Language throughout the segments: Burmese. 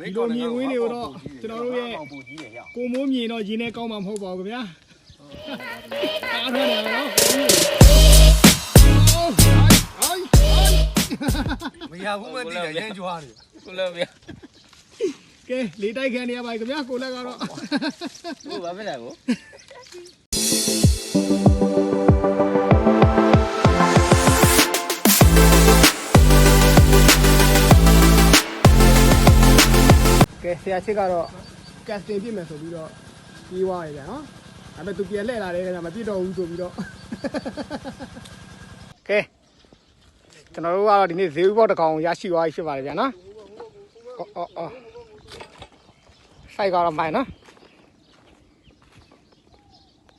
ဒီလိုမြင်ဝင်းတွေကိုတော့ကျွန်တော်တို့ရဲ့ကိုမိုးမြင်တော့ရင်းနဲ့ကောင်းမှာမဟုတ်ပါဘူးခင်ဗျာကားထွက်နေတယ်နော်မရဘူးမသိတယ်ရမ်းကြွားတယ် ကိုလည်းဗျာ ကဲလေးတိုက်ခံနေရပါခင်ဗျာကိုလက်ကတော့ ဟုတ်ပါမလားကိုကဲဆရာချစ်ကတော့ကတ်စတင်ပြစ်မယ်ဆိုပြီးတော့ပြီးသွားရပြန်နော်ဒါပေမဲ့သူပြန်လှည့်လာတယ်ခင်ဗျာမပြစ်တော့ဘူးဆိုပြီးတော့ကဲကျွန်တော်တို့ကတော့ဒီနေ့ဈေးဥပေါတစ်ကောင်ရရှိသွားပြီဖြစ်ပါတယ်ဗျာနော်အော်ဆိုင်ကတော့မိုင်းနော်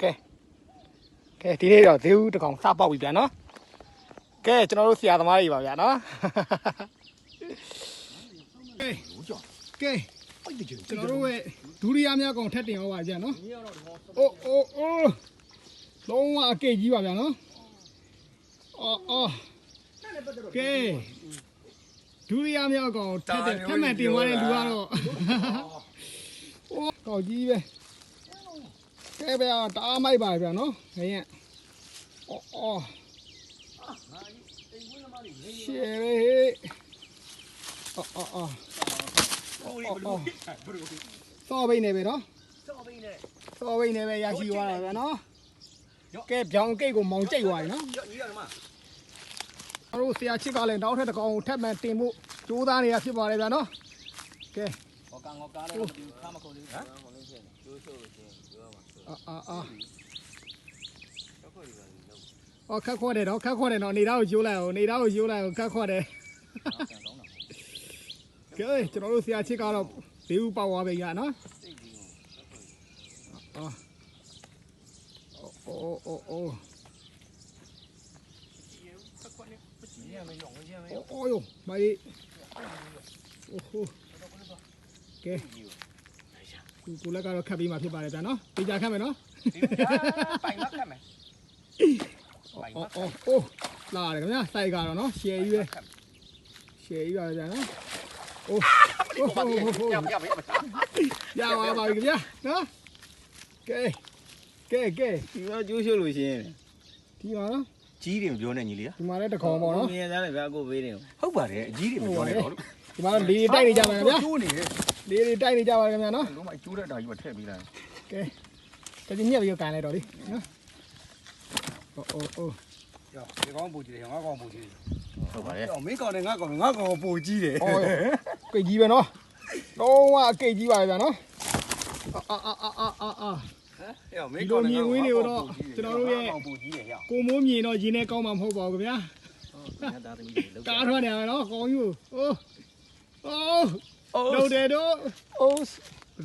ကဲဒီနေ့တော့ဈေးဥတစ်ကောင်စပေါက်ပြီဗျာနော်ကဲကျွန်တော်တို့ဆရာသမားတွေပါဗျာနော်ကဲကျွန်တော်တို့ရဲ့ဒုတိယမြောက်ကောင်ထက်တင်အောင်ပါဗျာနော်အိုးလုံးဝအကိတ်ကြီးပါဗျာနော်အော်ကဲဒုတိယမြောက်ကောင်ထက်မှန်တင်သွားတဲ့လူကတော့ကောက်ကြီးပဲကဲဗျာတအားမိုက်ပါဗျာနော်ငရင်အော်ရှေးပဲအော်စော်ဘိနေပဲနော်စော်ဘိနေပဲရရှိသွားတာဗျာနော်ကဲပြောင်းကိတ်ကိုမောင်ကျိတ်သွားပြီနော်တို့ဆရာချစ်ကလည်းနောက်ထပ်တစ်ကောင်ထပ်မှန်တင်ဖို့ကြိုးစားနေတာဖြစ်ပါတယ်ဗျာနော်ကဲဟောကားလေးခါမခေါ်လေးဟမ်ဟောလေးဖြစ်ကျိုးဆိုလို့ချင်းပြောပါခက်ခွက်တယ်နော်ခက်ခွက်တယ်နော်နေသားကိုရိုးလိုက်အောင်နေသားကိုရိုးလိုက်အောင်ခက်ခွက်တယ်ကဲကျွန်တော်တို့ဆရာချစ်ကတော့ဘေးဥပေါက်သွားပြီကနော်အော်哟，妈耶！哦吼，ကဲကိုလည်းကတော့ခတ်ပြီးမှဖြစ်ပါတယ်ဗျာနော်။ဒီကြခတ်မယ်နော်။ပိုင်မခတ်မယ်။အော်လာတယ်ခင်ဗျာစိုက်ကတော့နော်ရှယ်ကြီးပဲ။ရှယ်ကြီးပါဗျာနော်။အိုးရပါပါခင်ဗျာနော်။ကဲဒီတော့ကျိုးရှို့လို့ရှင်းဒီမှာနော်ကြီးတယ်ပြောနေညီလေးဒီမှာလည်းတကောင်ပေါ့နော်မြင်သားလည်းဗျာကိုပေးနေဟုတ်ပါတယ်အကြီးတွေပြောနေတော့ဒီမှာလေတိုက်နေကြပါခင်ဗျာကျိုးနေတယ်လေတွေတိုက်နေကြပါခင်ဗျာနော်လုံးမကျိုးတဲ့တာကြီးမထည့်ပေးလိုက်ကဲတကယ်ညက်ပြီးကန်လိုက်တော့လေနော်အိုးရောဒီကောင်ပူကြီးတယ်ငါကောင်ပူကြီးဟုတ်ပါတယ်မင်းကောင်နဲ့ငါကောင်ပူကြီးတယ်အော်ကိတ်ကြီးပဲနော်လုံးဝကိတ်ကြီးပါဗျာနော်ဒီလိုမြင်ဝင်းတွေကိုတော့ကျွန်တော်တို့ရဲ့ကိုမိုးမြင်တော့ရင်းနဲ့ကောင်းမှာမဟုတ်ပါဘူးခင်ဗျာကားထွက်နေတယ်နော်ကောင်းယူတို့တယ်တို့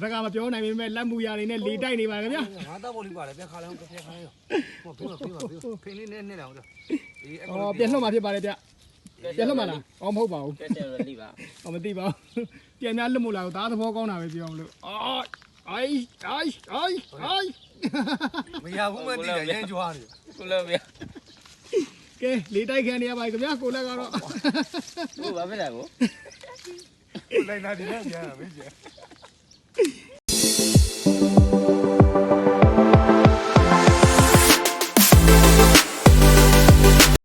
စကားမပြောနိုင်ပေမဲ့လက်မှုရည်နဲ့လေတိုက်နေပါခင်ဗျာငါတော့ဘောလေးပါလေပြခါလဲပြခါလဲဟောပြဖိနေနေတော့ပြန်လှုပ်มาဖြစ်ပါတယ်ဗျပြန်လှုပ်มาလားမဟုတ်ပါဘူးတက်တယ်လိပါမသိပါဘူးပြန်များလွတ်မို့လားသားသဘောကောင်းတာပဲပြောအောင်လို့အိုင်မရဘူးမသိတယ်ရမ်းကြွားတယ်ကိုလည်းဗျာကဲလေးတိုက်ခံနေရပါခင်ဗျာကိုလက်ကတော့ဟုတ်ပါမလားကိုလိုက်လာတယ်ပြန်မင်းကျ